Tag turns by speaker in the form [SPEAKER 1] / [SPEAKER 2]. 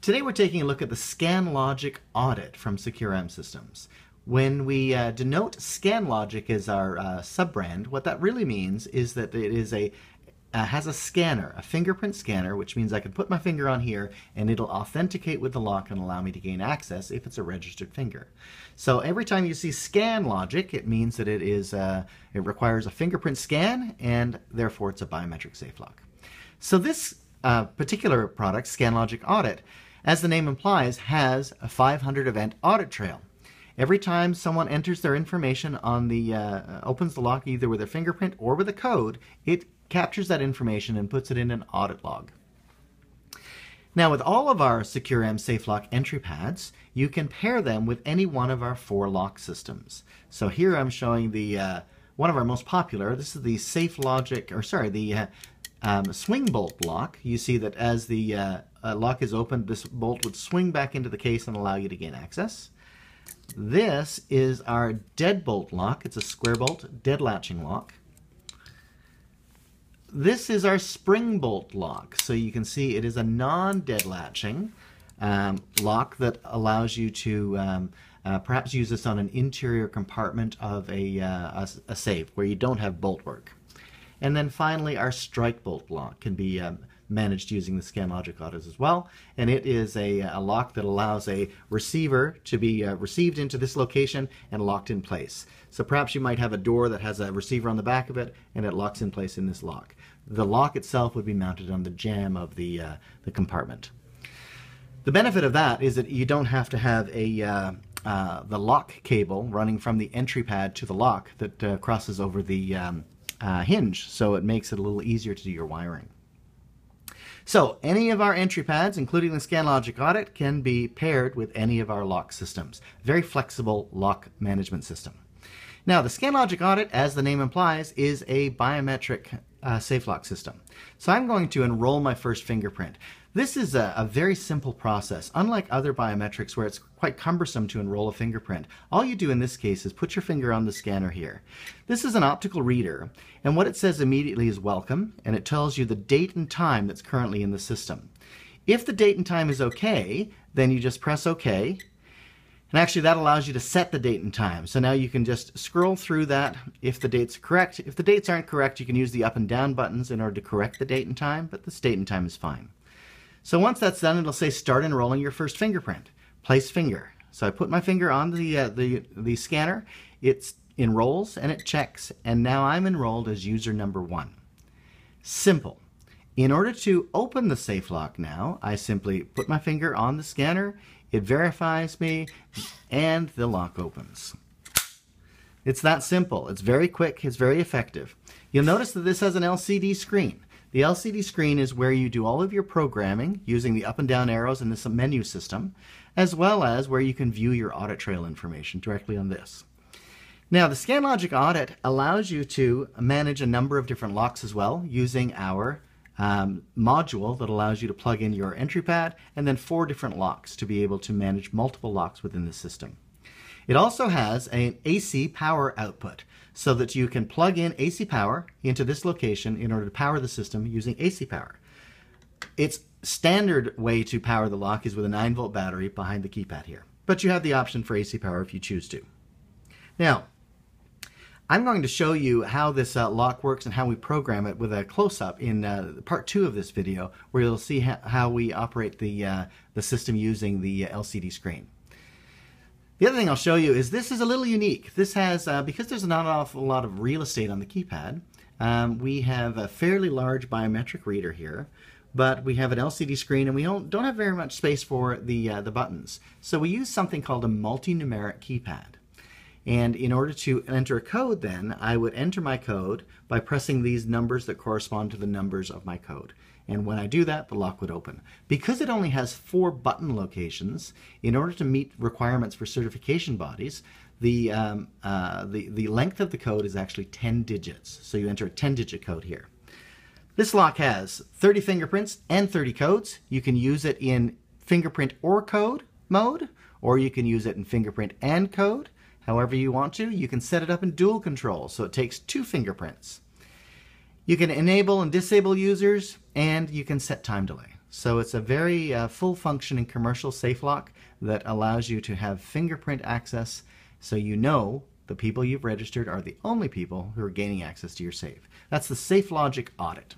[SPEAKER 1] Today we're taking a look at the ScanLogic Audit from SecureM Systems. When we denote ScanLogic as our sub-brand, what that really means is that it is has a scanner, a fingerprint scanner, which means I can put my finger on here and it'll authenticate with the lock and allow me to gain access if it's a registered finger. So every time you see ScanLogic, it means that it requires a fingerprint scan and therefore it's a biometric safe lock. So this particular product, ScanLogic Audit, as the name implies, has a 500 event audit trail. Every time someone enters their information on the, opens the lock either with a fingerprint or with a code, it captures that information and puts it in an audit log. Now with all of our SecureM SafeLock entry pads, you can pair them with any one of our 4 lock systems. So here I'm showing the one of our most popular. This is the SafeLogic, or sorry, the swing bolt lock. You see that as the lock is opened, this bolt would swing back into the case and allow you to gain access. This is our deadbolt lock. It's a square bolt dead latching lock. This is our spring bolt lock. So you can see it is a non-dead latching lock that allows you to perhaps use this on an interior compartment of a safe where you don't have bolt work. And then finally, our strike bolt lock can be managed using the ScanLogic Audit as well. And it is a lock that allows a receiver to be received into this location and locked in place. So perhaps you might have a door that has a receiver on the back of it and it locks in place in this lock. The lock itself would be mounted on the jamb of the compartment. The benefit of that is that you don't have to have the lock cable running from the entry pad to the lock that crosses over the hinge, so it makes it a little easier to do your wiring. So any of our entry pads, including the ScanLogic Audit, can be paired with any of our lock systems. Very flexible lock management system. Now the ScanLogic Audit, as the name implies, is a biometric safe lock system. So I'm going to enroll my first fingerprint. This is a very simple process. Unlike other biometrics where it's quite cumbersome to enroll a fingerprint, all you do in this case is put your finger on the scanner here. This is an optical reader, and what it says immediately is welcome, and it tells you the date and time that's currently in the system. If the date and time is okay, then you just press OK. And actually that allows you to set the date and time. So now you can just scroll through that if the dates are correct. If the dates aren't correct, you can use the up and down buttons in order to correct the date and time, but the date and time is fine. So once that's done, it'll say start enrolling your first fingerprint. Place finger. So I put my finger on the scanner, it enrolls and it checks, and now I'm enrolled as user number 1. Simple. In order to open the safe lock now, I simply put my finger on the scanner, it verifies me, and the lock opens. It's that simple. It's very quick, it's very effective. You'll notice that this has an LCD screen. The LCD screen is where you do all of your programming using the up and down arrows in this menu system, as well as where you can view your audit trail information directly on this. Now, the ScanLogic Audit allows you to manage a number of different locks as well using our module that allows you to plug in your entry pad and then 4 different locks to be able to manage multiple locks within the system. It also has an AC power output so that you can plug in AC power into this location in order to power the system using AC power. Its standard way to power the lock is with a 9-volt battery behind the keypad here, but you have the option for AC power if you choose to. Now, I'm going to show you how this lock works and how we program it with a close-up in part 2 of this video, where you'll see how we operate the system using the LCD screen. The other thing I'll show you is this is a little unique. This has, because there's not an awful lot of real estate on the keypad, we have a fairly large biometric reader here, but we have an LCD screen and we don't have very much space for the buttons. So we use something called a multi-numeric keypad. And in order to enter a code then, I would enter my code by pressing these numbers that correspond to the numbers of my code. And when I do that, the lock would open. Because it only has 4 button locations, in order to meet requirements for certification bodies, the length of the code is actually 10 digits. So you enter a 10-digit code here. This lock has 30 fingerprints and 30 codes. You can use it in fingerprint or code mode, or you can use it in fingerprint and code. However you want to, you can set it up in dual control, so it takes 2 fingerprints. You can enable and disable users, and you can set time delay. So it's a very full-functioning commercial safe lock that allows you to have fingerprint access, so you know the people you've registered are the only people who are gaining access to your safe. That's the ScanLogic Audit.